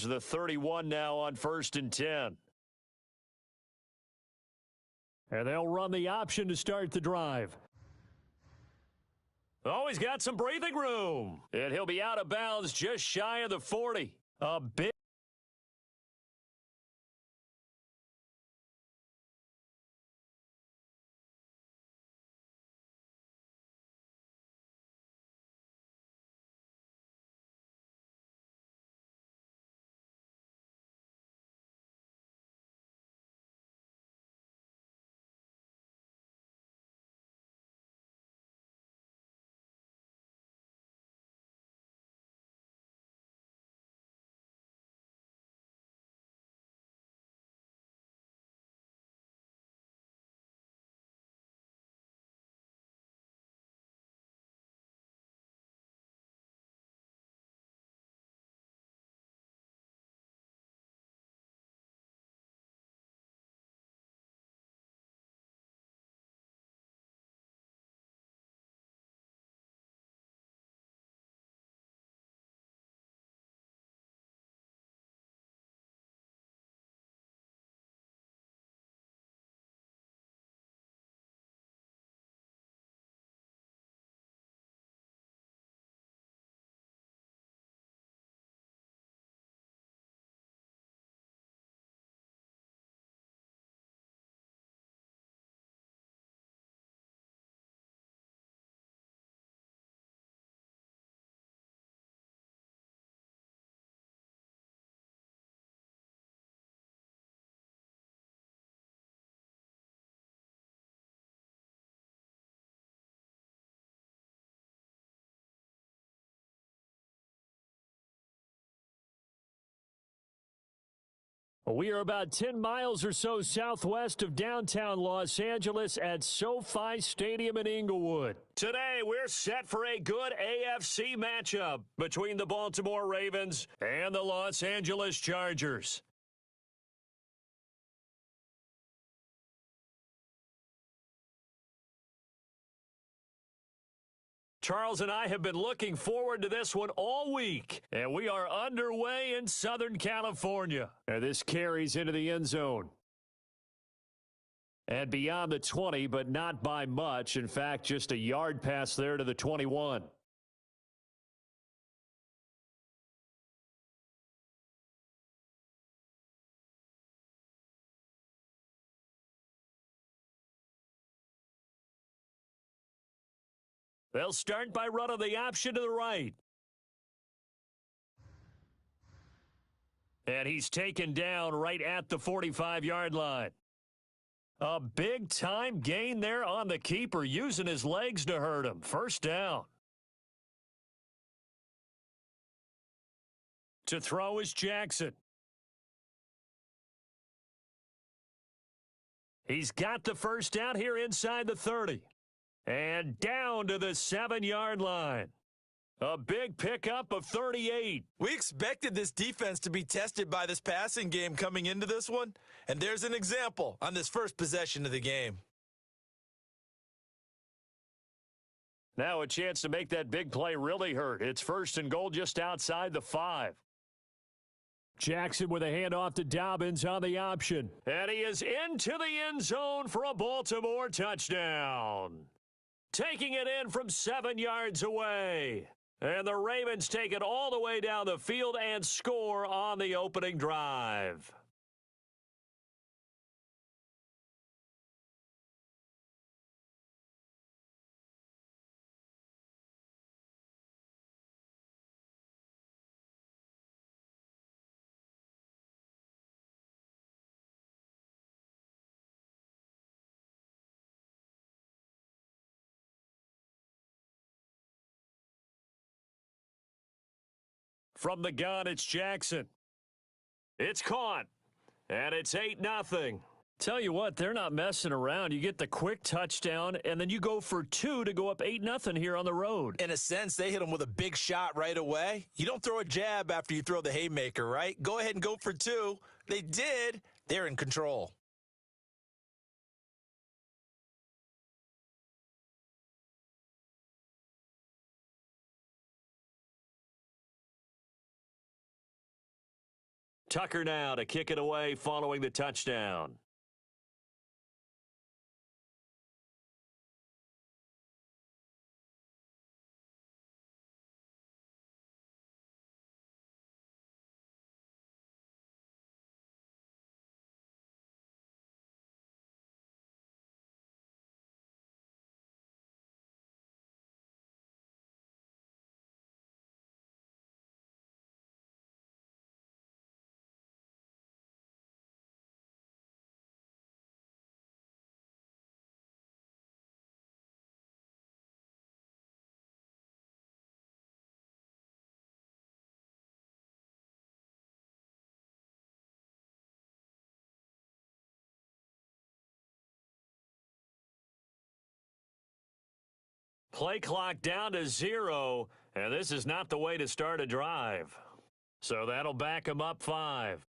The 31 now on 1st and 10. And they'll run the option to start the drive. Oh, he's got some breathing room. And he'll be out of bounds just shy of the 40. A big. We are about 10 miles or so southwest of downtown Los Angeles at SoFi Stadium in Inglewood. Today, we're set for a good AFC matchup between the Baltimore Ravens and the Los Angeles Chargers. Charles and I have been looking forward to this one all week, and we are underway in Southern California. And this carries into the end zone. And beyond the 20, but not by much. In fact, just a yard pass there to the 21. They'll start by running the option to the right. And he's taken down right at the 45-yard line. A big-time gain there on the keeper, using his legs to hurt him. First down. To throw is Jackson. He's got the first down here inside the 30. And down to the 7-yard line. A big pickup of 38. We expected this defense to be tested by this passing game coming into this one, and there's an example on this first possession of the game. Now a chance to make that big play really hurt. It's 1st and goal just outside the 5. Jackson with a handoff to Dobbins on the option. And he is into the end zone for a Baltimore touchdown. Taking it in from 7 yards away. And the Ravens take it all the way down the field and score on the opening drive. From the gun, it's Jackson. It's caught. And it's 8-0. Tell you what, they're not messing around. You get the quick touchdown, and then you go for 2 to go up 8-0 here on the road. In a sense, they hit them with a big shot right away. You don't throw a jab after you throw the haymaker, right? Go ahead and go for 2. They did. They're in control. Tucker now to kick it away following the touchdown. Play clock down to 0, and this is not the way to start a drive. So that'll back him up 5.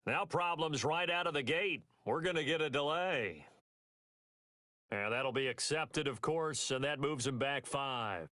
Now problems right out of the gate. We're going to get a delay. And that'll be accepted, of course, and that moves him back 5.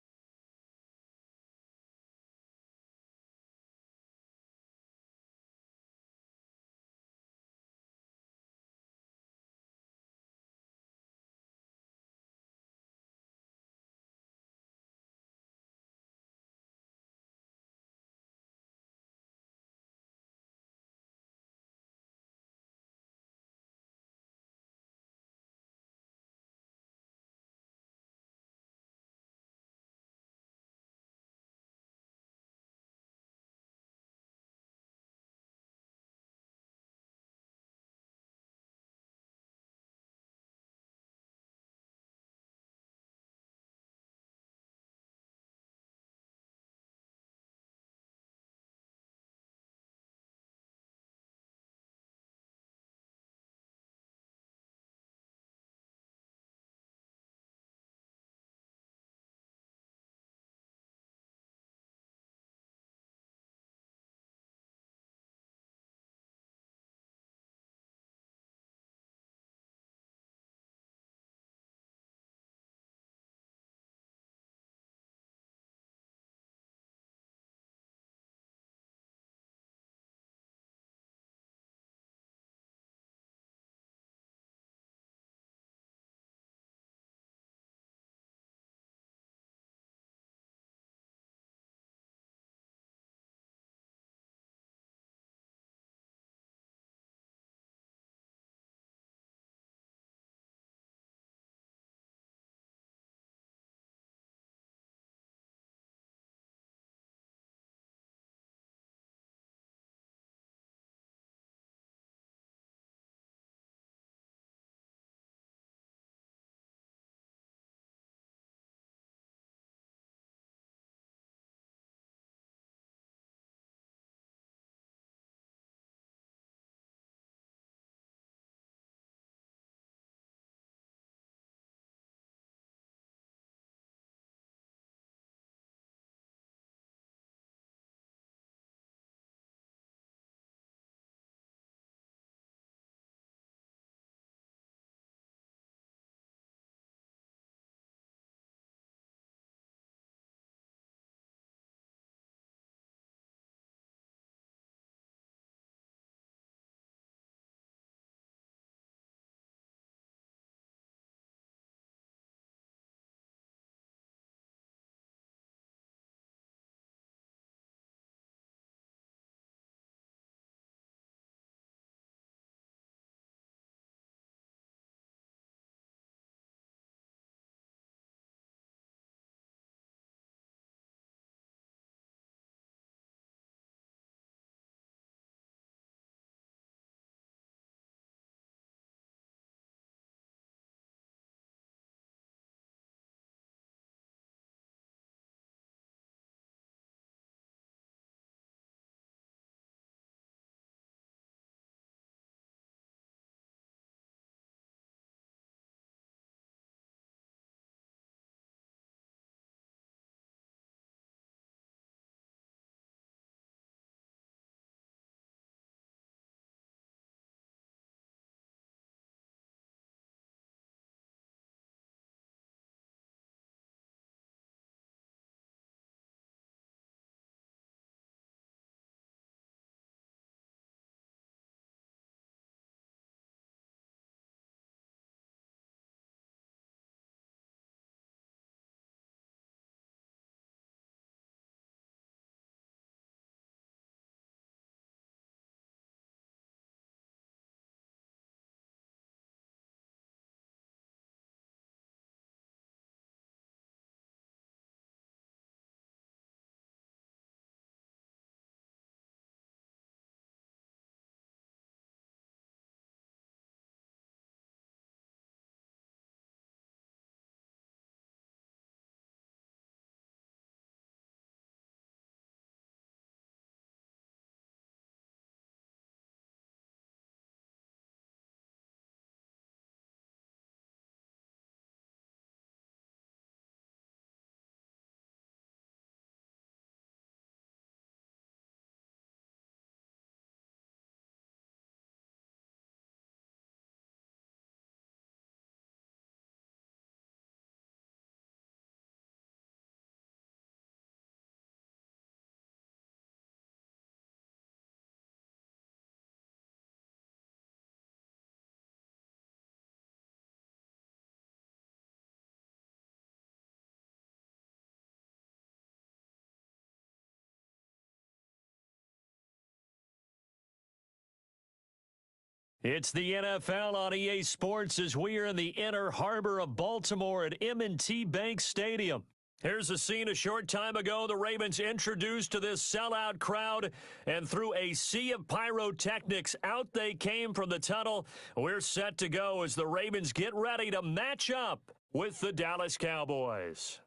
It's the NFL on EA Sports as we are in the inner harbor of Baltimore at M&T Bank Stadium. Here's a scene a short time ago. The Ravens introduced to this sellout crowd, and through a sea of pyrotechnics, out they came from the tunnel. We're set to go as the Ravens get ready to match up with the Dallas Cowboys.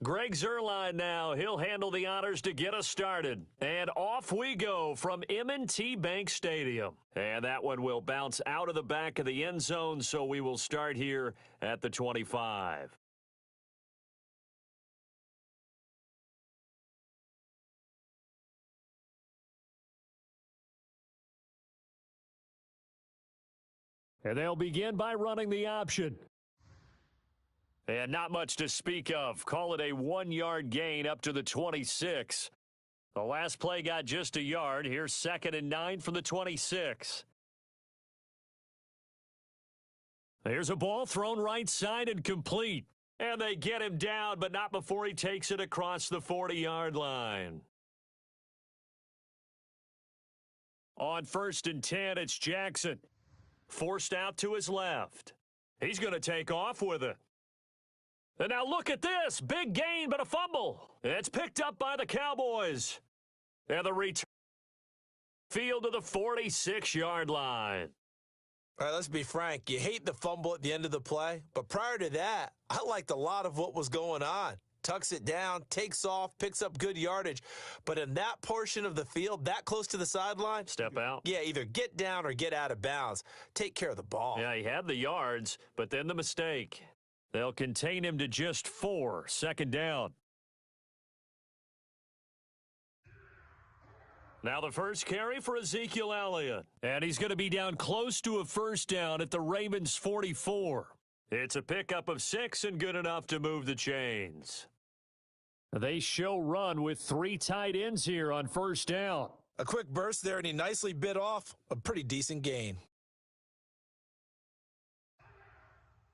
Greg Zuerlein now. He'll handle the honors to get us started. And off we go from M&T Bank Stadium. And that one will bounce out of the back of the end zone, so we will start here at the 25. And they'll begin by running the option. And not much to speak of. Call it a 1-yard gain up to the 26. The last play got just a yard. Here's 2nd and 9 from the 26. There's a ball thrown right side and complete. And they get him down, but not before he takes it across the 40-yard line. On 1st and 10, it's Jackson. Forced out to his left. He's going to take off with it. And now look at this. Big gain, but a fumble. It's picked up by the Cowboys. And the return field to the 46-yard line. All right, let's be frank. You hate the fumble at the end of the play, but prior to that, I liked a lot of what was going on. Tucks it down, takes off, picks up good yardage. But in that portion of the field, that close to the sideline, step out. Yeah, either get down or get out of bounds. Take care of the ball. Yeah, he had the yards, but then the mistake. They'll contain him to just 4. 2nd down. Now the first carry for Ezekiel Elliott. And he's going to be down close to a 1st down at the Ravens' 44. It's a pickup of 6 and good enough to move the chains. They show run with 3 tight ends here on 1st down. A quick burst there, and he nicely bit off a pretty decent gain.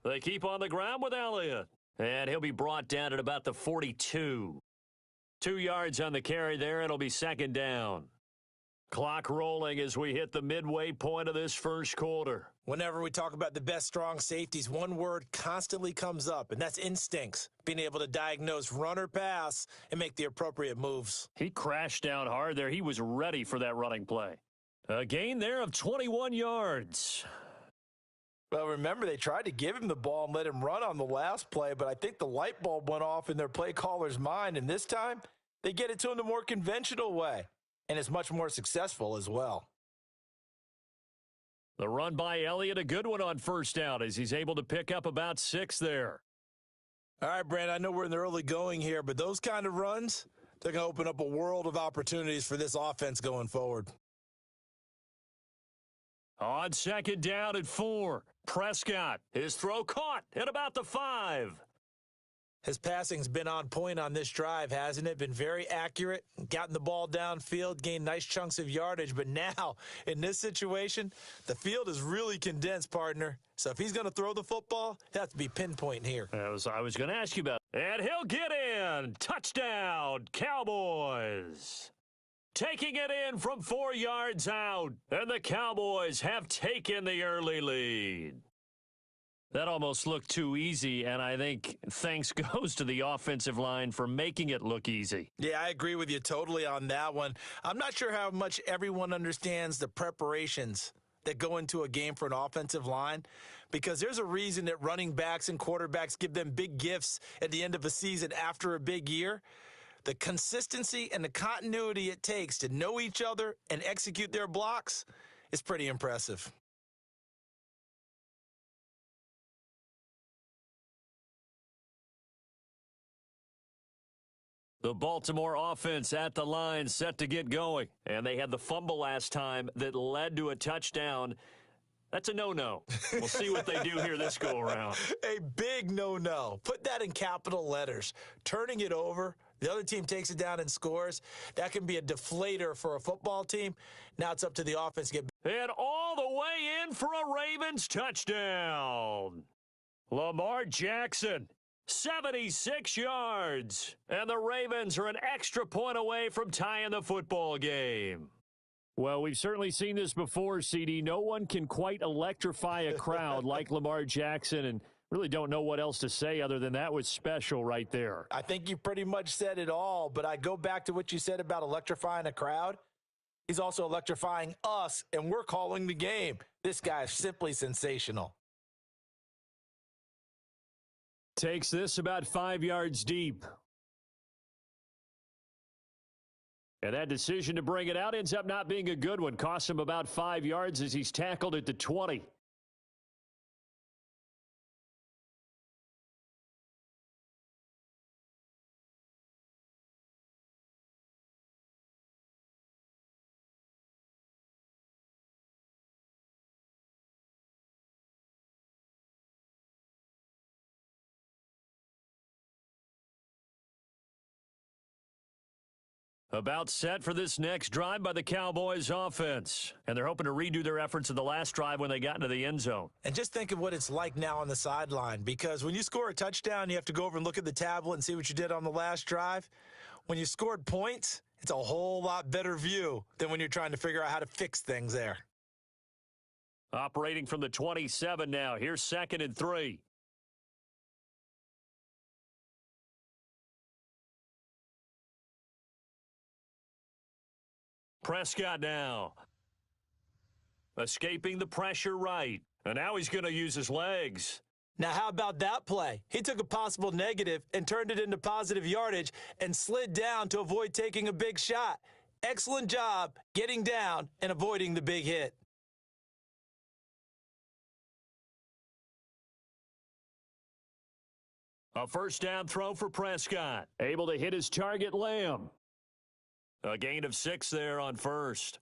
They keep on the ground with Elliott. And he'll be brought down at about the 42. 2 yards on the carry there. It'll be 2nd down. Clock rolling as we hit the midway point of this first quarter. Whenever we talk about the best strong safeties, one word constantly comes up, and that's instincts. Being able to diagnose run or pass and make the appropriate moves. He crashed down hard there. He was ready for that running play. A gain there of 21 yards. Well, remember, they tried to give him the ball and let him run on the last play, but I think the light bulb went off in their play caller's mind, and this time they get it to him the more conventional way, and it's much more successful as well. The run by Elliott, a good one on 1st down as he's able to pick up about 6 there. All right, Brandon, I know we're in the early going here, but those kind of runs, they're going to open up a world of opportunities for this offense going forward. On 2nd down at 4, Prescott. His throw caught at about the 5. His passing's been on point on this drive, hasn't it? Been very accurate, gotten the ball downfield, gained nice chunks of yardage. But now, in this situation, the field is really condensed, partner. So if he's going to throw the football, he has to be pinpoint here. I was going to ask you about. And he'll get in. Touchdown, Cowboys. Taking it in from 4 yards out. And the Cowboys have taken the early lead. That almost looked too easy, and I think thanks goes to the offensive line for making it look easy. Yeah, I agree with you totally on that one. I'm not sure how much everyone understands the preparations that go into a game for an offensive line, because there's a reason that running backs and quarterbacks give them big gifts at the end of a season after a big year. The consistency and the continuity it takes to know each other and execute their blocks is pretty impressive. The Baltimore offense at the line set to get going. And they had the fumble last time that led to a touchdown. That's a no-no. We'll see what they do here this go-around. A big no-no. Put that in capital letters. Turning it over, the other team takes it down and scores. That can be a deflator for a football team. Now it's up to the offense to get. And all the way in for a Ravens touchdown. Lamar Jackson. 76 yards. And the Ravens are an extra point away from tying the football game. Well, we've certainly seen this before, CD. No one can quite electrify a crowd like Lamar Jackson, and really don't know what else to say other than that was special right there. I think you pretty much said it all, but I go back to what you said about electrifying a crowd. He's also electrifying us, and we're calling the game. This guy is simply sensational. Takes this about 5 yards deep. And that decision to bring it out ends up not being a good one. Costs him about 5 yards as he's tackled at the 20. About set for this next drive by the Cowboys offense. And they're hoping to redo their efforts in the last drive when they got into the end zone. And just think of what it's like now on the sideline, because when you score a touchdown, you have to go over and look at the tablet and see what you did on the last drive. When you scored points, it's a whole lot better view than when you're trying to figure out how to fix things there. Operating from the 27 now. Here's 2nd and 3. Prescott now. Escaping the pressure right. And now he's going to use his legs. Now, how about that play? He took a possible negative and turned it into positive yardage and slid down to avoid taking a big shot. Excellent job getting down and avoiding the big hit. A first down throw for Prescott. Able to hit his target, Lamb. A gain of 6 there on first.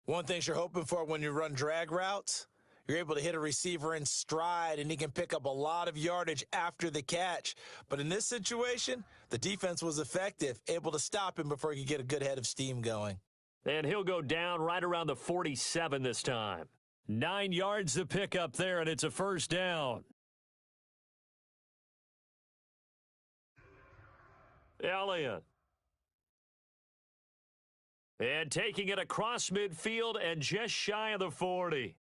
One thing you're hoping for when you run drag routes, you're able to hit a receiver in stride, and he can pick up a lot of yardage after the catch. But in this situation, the defense was effective, able to stop him before he could get a good head of steam going. And he'll go down right around the 47 this time. 9 yards to pick up there, and it's a first down. Elliott. And taking it across midfield and just shy of the 40.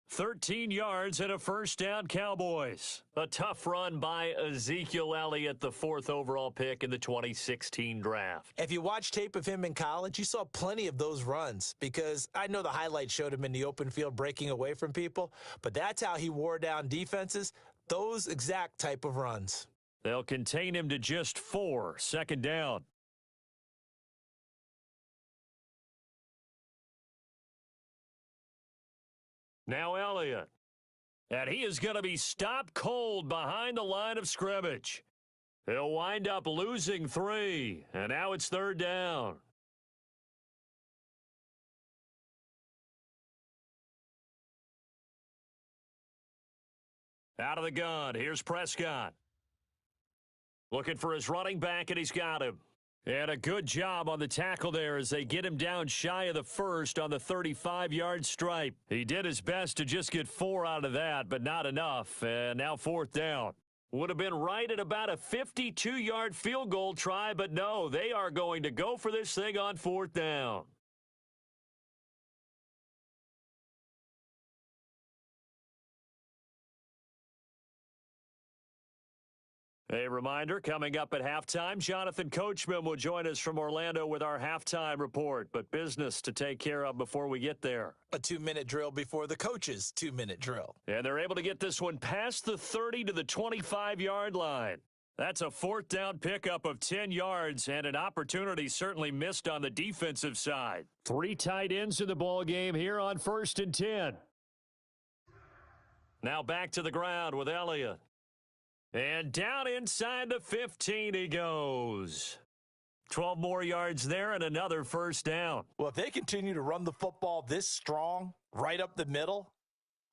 13 yards and a first down, Cowboys. A tough run by Ezekiel Elliott, the 4th overall pick in the 2016 draft. If you watch tape of him in college, you saw plenty of those runs, because I know the highlights showed him in the open field breaking away from people, but that's how he wore down defenses, those exact type of runs. They'll contain him to just 4, 2nd down. Now Elliott. And he is going to be stopped cold behind the line of scrimmage. He'll wind up losing 3, and now it's 3rd down. Out of the gun, here's Prescott. Looking for his running back, and he's got him. And a good job on the tackle there as they get him down shy of the 1st on the 35-yard stripe. He did his best to just get 4 out of that, but not enough. And now 4th down. Would have been right at about a 52-yard field goal try, but no, they are going to go for this thing on 4th down. A reminder, coming up at halftime, Jonathan Coachman will join us from Orlando with our halftime report, but business to take care of before we get there. A 2-minute drill before the coach's 2-minute drill. And they're able to get this one past the 30 to the 25-yard line. That's a 4th down pickup of 10 yards and an opportunity certainly missed on the defensive side. 3 tight ends in the ball game here on 1st and 10. Now back to the ground with Elliott. And down inside the 15 he goes. 12 more yards there and another first down. Well, if they continue to run the football this strong, right up the middle,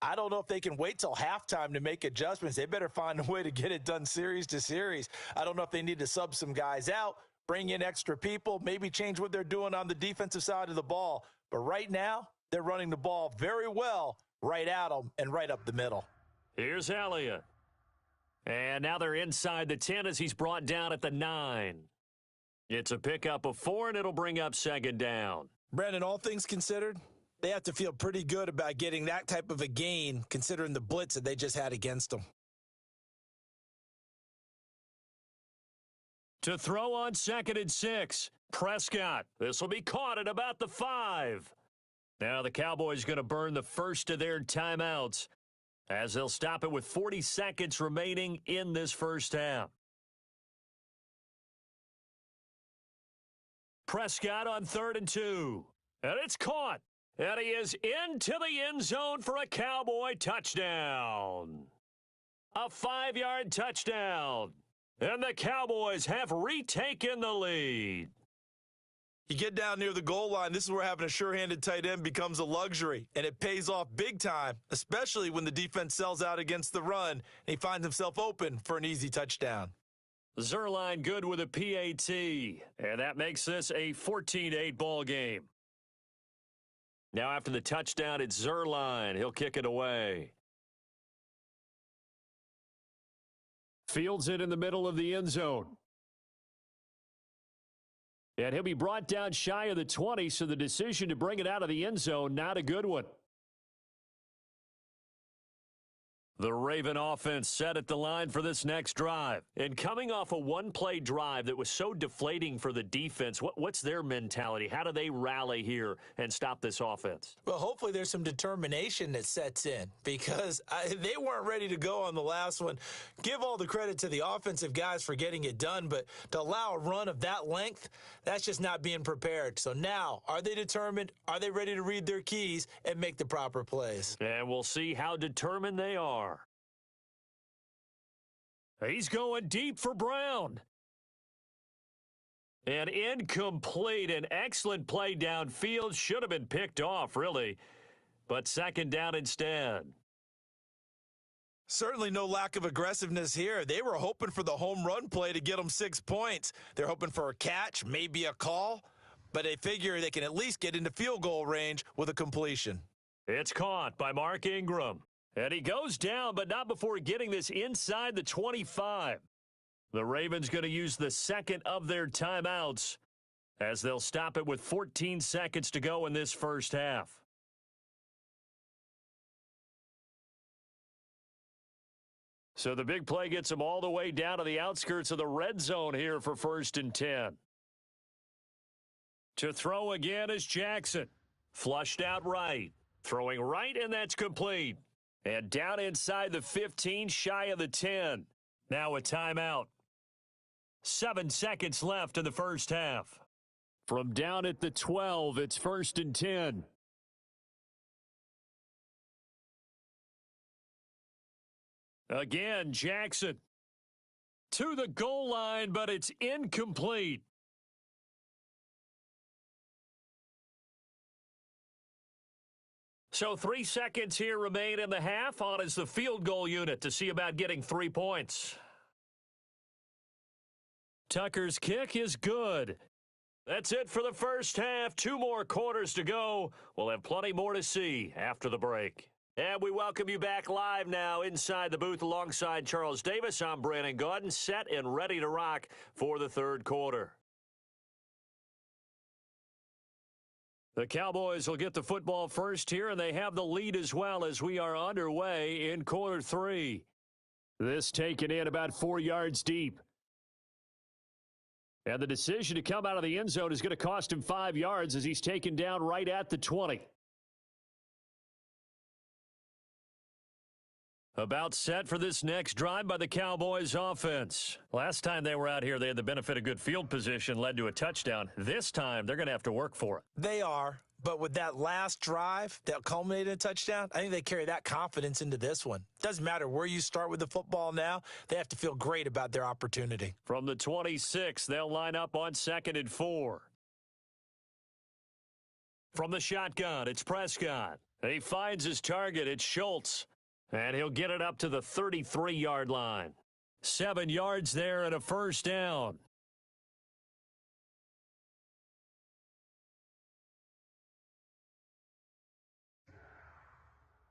I don't know if they can wait till halftime to make adjustments. They better find a way to get it done series to series. I don't know if they need to sub some guys out, bring in extra people, maybe change what they're doing on the defensive side of the ball. But right now, they're running the ball very well right at them and right up the middle. Here's Elliott. And now they're inside the 10 as he's brought down at the 9. It's a pickup of 4, and it'll bring up 2nd down. Brandon, all things considered, they have to feel pretty good about getting that type of a gain considering the blitz that they just had against them. To throw on 2nd and 6, Prescott. This will be caught at about the 5. Now the Cowboys going to burn the first of their timeouts as they'll stop it with 40 seconds remaining in this first half. Prescott on 3rd and 2. And it's caught. And he is into the end zone for a Cowboy touchdown. A 5-yard touchdown. And the Cowboys have retaken the lead. You get down near the goal line, this is where having a sure-handed tight end becomes a luxury, and it pays off big time, especially when the defense sells out against the run, and he finds himself open for an easy touchdown. Zerline good with a PAT, and that makes this a 14-8 ball game. Now after the touchdown, it's Zerline. He'll kick it away. Fields it in the middle of the end zone. And he'll be brought down shy of the 20, so the decision to bring it out of the end zone, not a good one. The Raven offense set at the line for this next drive. And coming off a one-play drive that was so deflating for the defense, what's their mentality? How do they rally here and stop this offense? Well, hopefully there's some determination that sets in because they weren't ready to go on the last one. Give all the credit to the offensive guys for getting it done, but to allow a run of that length, that's just not being prepared. So now, are they determined? Are they ready to read their keys and make the proper plays? And we'll see how determined they are. He's going deep for Brown. And incomplete. An excellent play downfield. Should have been picked off, really. But 2nd down instead. Certainly no lack of aggressiveness here. They were hoping for the home run play to get them 6 points. They're hoping for a catch, maybe a call. But they figure they can at least get into field goal range with a completion. It's caught by Mark Ingram. And he goes down, but not before getting this inside the 25. The Ravens going to use the second of their timeouts as they'll stop it with 14 seconds to go in this first half. So the big play gets them all the way down to the outskirts of the red zone here for 1st and 10. To throw again is Jackson. Flushed out right. Throwing right, and that's complete. And down inside the 15, shy of the 10. Now a timeout. 7 seconds left in the first half. From down at the 12, it's 1st and 10. Again, Jackson. To the goal line, but it's incomplete. So 3 seconds here remain in the half. On is the field goal unit to see about getting 3 points. Tucker's kick is good. That's it for the first half. 2 more quarters to go. We'll have plenty more to see after the break. And we welcome you back live now inside the booth alongside Charles Davis. I'm Brandon Gordon, set and ready to rock for the third quarter. The Cowboys will get the football first here, and they have the lead as well as we are underway in quarter 3. This taken in about 4 yards deep. And the decision to come out of the end zone is going to cost him 5 yards as he's taken down right at the 20. About set for this next drive by the Cowboys offense. Last time they were out here, they had the benefit of good field position, led to a touchdown. This time, they're going to have to work for it. They are, but with that last drive that culminated in a touchdown, I think they carry that confidence into this one. Doesn't matter where you start with the football now, they have to feel great about their opportunity. From the 26, they'll line up on 2nd and 4. From the shotgun, it's Prescott. He finds his target, it's Schultz. And he'll get it up to the 33-yard line. 7 yards there and a first down.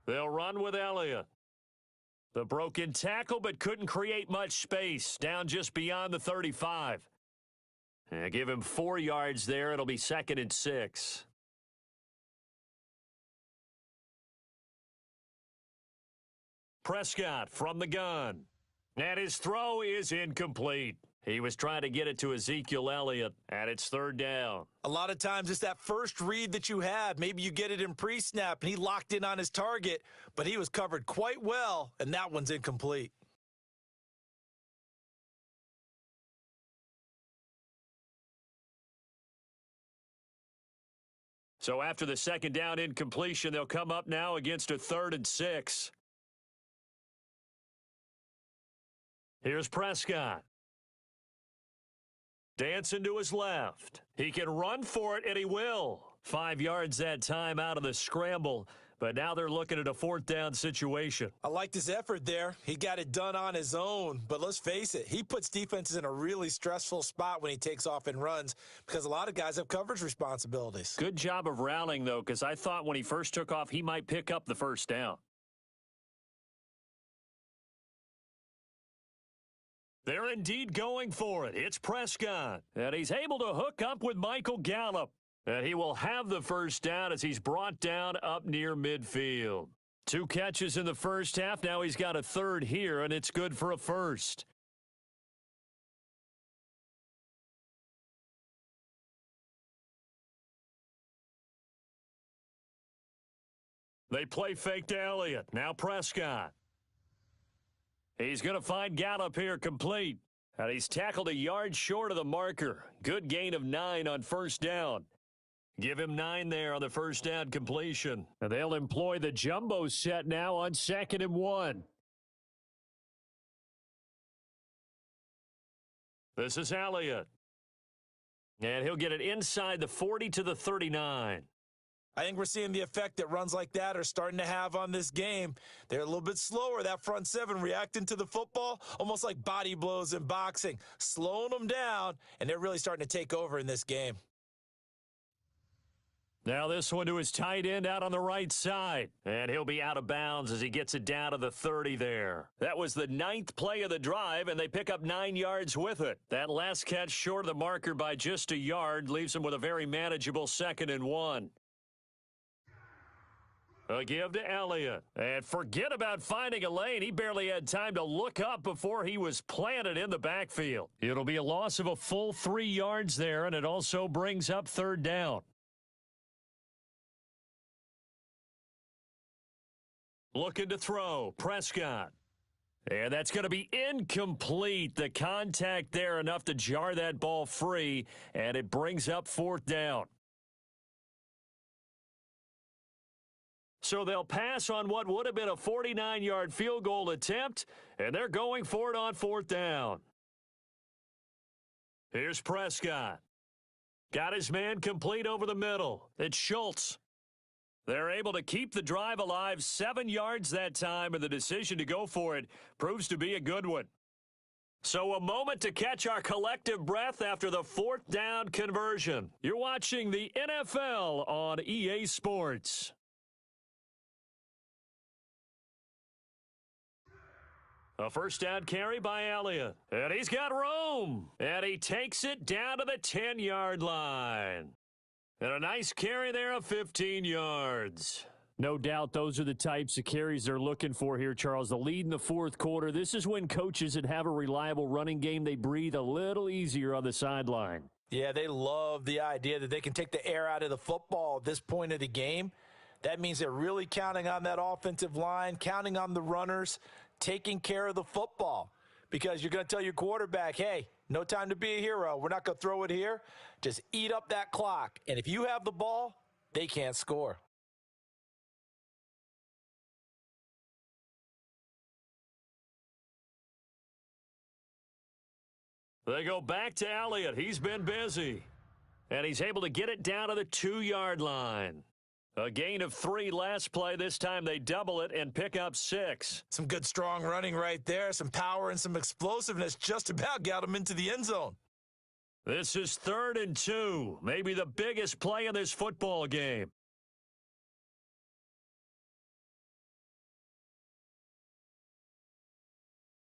They'll run with Elliott. The broken tackle, but couldn't create much space. Down just beyond the 35. And give him 4 yards there. It'll be 2nd and 6. Prescott from the gun. And his throw is incomplete. He was trying to get it to Ezekiel Elliott, and it's third down. A lot of times it's that first read that you have. Maybe you get it in pre-snap, and he locked in on his target, but he was covered quite well, and that one's incomplete. So after the second down incompletion, they'll come up now against a 3rd and 6. Here's Prescott. Dancing to his left. He can run for it, and he will. 5 yards that time out of the scramble, but now they're looking at a 4th down situation. I liked his effort there. He got it done on his own, but let's face it, he puts defenses in a really stressful spot when he takes off and runs because a lot of guys have coverage responsibilities. Good job of rallying, though, because I thought when he first took off, he might pick up the first down. They're indeed going for it. It's Prescott, and he's able to hook up with Michael Gallup. And he will have the first down as he's brought down up near midfield. 2 catches in the first half. Now he's got a 3rd here, and it's good for a first. They play fake to Elliott. Now Prescott. He's going to find Gallup here complete. And he's tackled a yard short of the marker. Good gain of 9 on first down. Give him 9 there on the first down completion. And they'll employ the jumbo set now on 2nd and 1. This is Elliott. And he'll get it inside the 40 to the 39. I think we're seeing the effect that runs like that are starting to have on this game. They're a little bit slower, that front 7, reacting to the football, almost like body blows in boxing, slowing them down, and they're really starting to take over in this game. Now this one to his tight end out on the right side. And he'll be out of bounds as he gets it down to the 30 there. That was the 9th play of the drive, and they pick up 9 yards with it. That last catch short of the marker by just a yard leaves him with a very manageable 2nd and 1. A give to Elliott. And forget about finding a lane. He barely had time to look up before he was planted in the backfield. It'll be a loss of a full 3 yards there, and it also brings up 3rd down. Looking to throw. Prescott. And that's going to be incomplete. The contact there enough to jar that ball free, and it brings up 4th down. So they'll pass on what would have been a 49-yard field goal attempt, and they're going for it on 4th down. Here's Prescott. Got his man complete over the middle. It's Schultz. They're able to keep the drive alive, 7 yards that time, and the decision to go for it proves to be a good one. So a moment to catch our collective breath after the 4th down conversion. You're watching the NFL on EA Sports. A first down carry by Elliott. And he's got room. And he takes it down to the 10-yard line. And a nice carry there of 15 yards. No doubt those are the types of carries they're looking for here, Charles. The lead in the 4th quarter. This is when coaches that have a reliable running game, they breathe a little easier on the sideline. Yeah, they love the idea that they can take the air out of the football at this point of the game. That means they're really counting on that offensive line, counting on the runners, taking care of the football. Because you're going to tell your quarterback, hey, no time to be a hero. We're not going to throw it here. Just eat up that clock. And if you have the ball, they can't score. They go back to Elliott. He's been busy. And he's able to get it down to the 2-yard line. A gain of 3 last play. This time they double it and pick up 6. Some good strong running right there. Some power and some explosiveness just about got him into the end zone. This is 3rd and 2. Maybe the biggest play in this football game.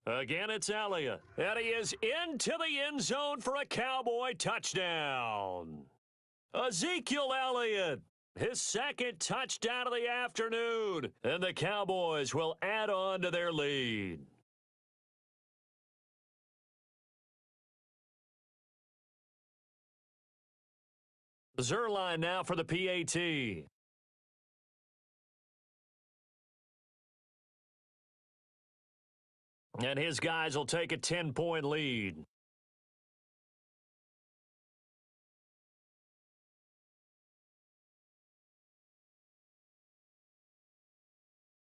Again, it's Elliott. And he is into the end zone for a Cowboy touchdown. Ezekiel Elliott. His second touchdown of the afternoon. And the Cowboys will add on to their lead. Zerline now for the PAT. And his guys will take a 10-point lead.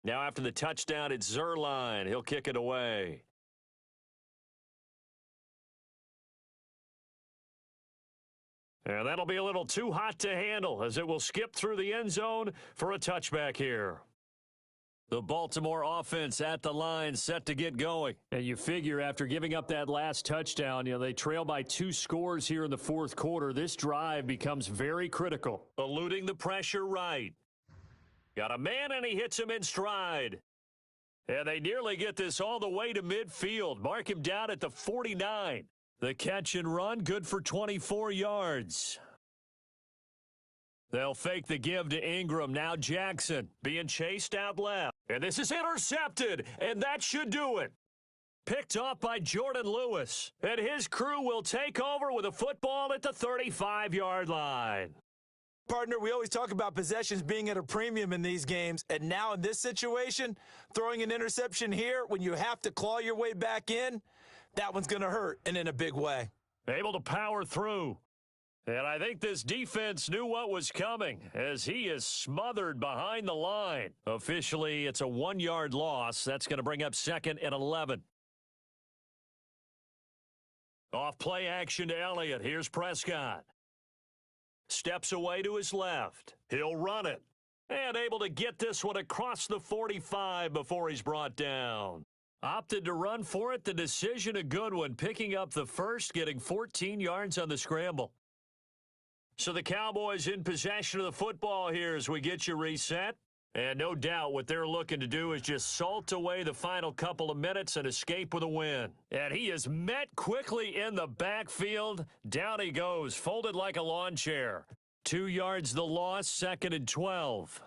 Now after the touchdown, it's Zerline. He'll kick it away. And that'll be a little too hot to handle as it will skip through the end zone for a touchback here. The Baltimore offense at the line set to get going. And you figure after giving up that last touchdown, they trail by 2 scores here in the fourth quarter. This drive becomes very critical. Eluding the pressure right. Got a man and he hits him in stride. And they nearly get this all the way to midfield. Mark him down at the 49. The catch and run, good for 24 yards. They'll fake the give to Ingram. Now Jackson being chased out left. And this is intercepted, and that should do it. Picked off by Jordan Lewis. And his crew will take over with a football at the 35-yard line. Partner, we always talk about possessions being at a premium in these games, and now in this situation, throwing an interception here when you have to claw your way back in, that one's going to hurt, and in a big way. Able to power through. And I think this defense knew what was coming as he is smothered behind the line. Officially, it's a 1-yard loss. That's going to bring up 2nd and 11. Off play action to Elliott. Here's Prescott. Steps away to his left. He'll run it. And able to get this one across the 45 before he's brought down. Opted to run for it. The decision a good one. Picking up the first, getting 14 yards on the scramble. So the Cowboys in possession of the football here as we get you reset. And no doubt what they're looking to do is just salt away the final couple of minutes and escape with a win. And he is met quickly in the backfield. Down he goes, folded like a lawn chair. 2 yards the loss, 2nd and 12.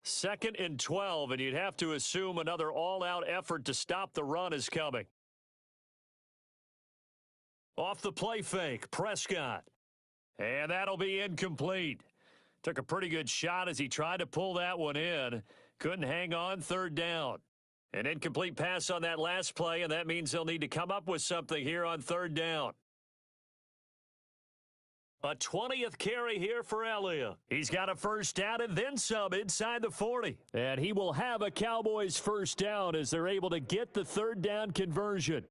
2nd and 12, and you'd have to assume another all-out effort to stop the run is coming. Off the play fake, Prescott. And that'll be incomplete. Took a pretty good shot as he tried to pull that one in. Couldn't hang on, 3rd down. An incomplete pass on that last play, and that means they'll need to come up with something here on 3rd down. A 20th carry here for Elliott. He's got a first down and then some inside the 40. And he will have a Cowboys first down as they're able to get the 3rd down conversion.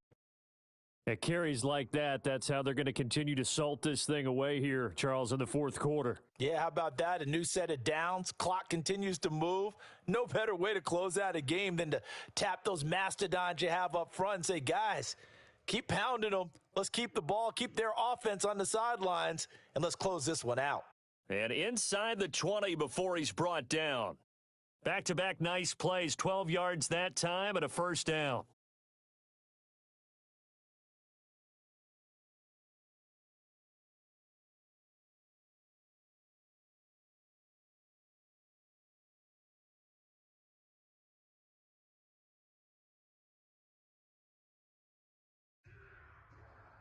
At carries like that, that's how they're going to continue to salt this thing away here, Charles, in the fourth quarter. Yeah, how about that? A new set of downs. Clock continues to move. No better way to close out a game than to tap those mastodons you have up front and say, guys, keep pounding them. Let's keep the ball, keep their offense on the sidelines, and let's close this one out. And inside the 20 before he's brought down. Back-to-back nice plays, 12 yards that time and a first down.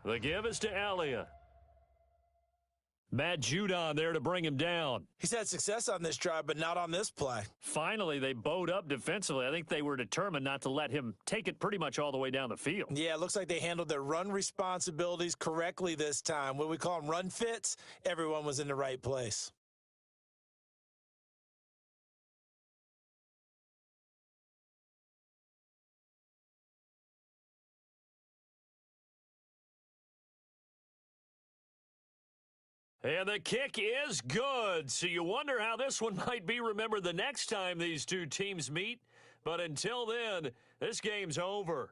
The give is to Elliott. Matt Judon there to bring him down. He's had success on this drive, but not on this play. Finally, they bowed up defensively. I think they were determined not to let him take it pretty much all the way down the field. Yeah, it looks like they handled their run responsibilities correctly this time. What we call them run fits, everyone was in the right place. And the kick is good. So you wonder how this one might be remembered the next time these two teams meet. But until then, this game's over.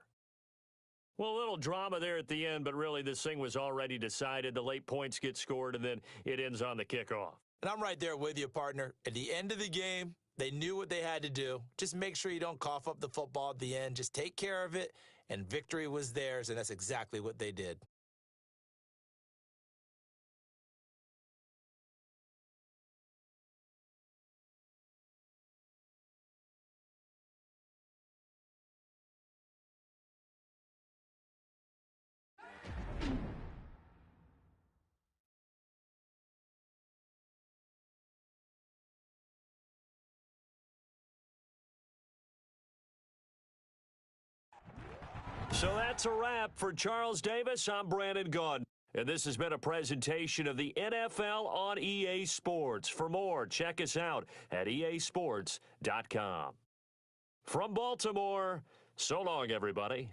Well, a little drama there at the end, but really this thing was already decided. The late points get scored, and then it ends on the kickoff. And I'm right there with you, partner. At the end of the game, they knew what they had to do. Just make sure you don't cough up the football at the end. Just take care of it, and victory was theirs, and that's exactly what they did. So that's a wrap. For Charles Davis, I'm Brandon Gaudin. And this has been a presentation of the NFL on EA Sports. For more, check us out at easports.com. From Baltimore, so long, everybody.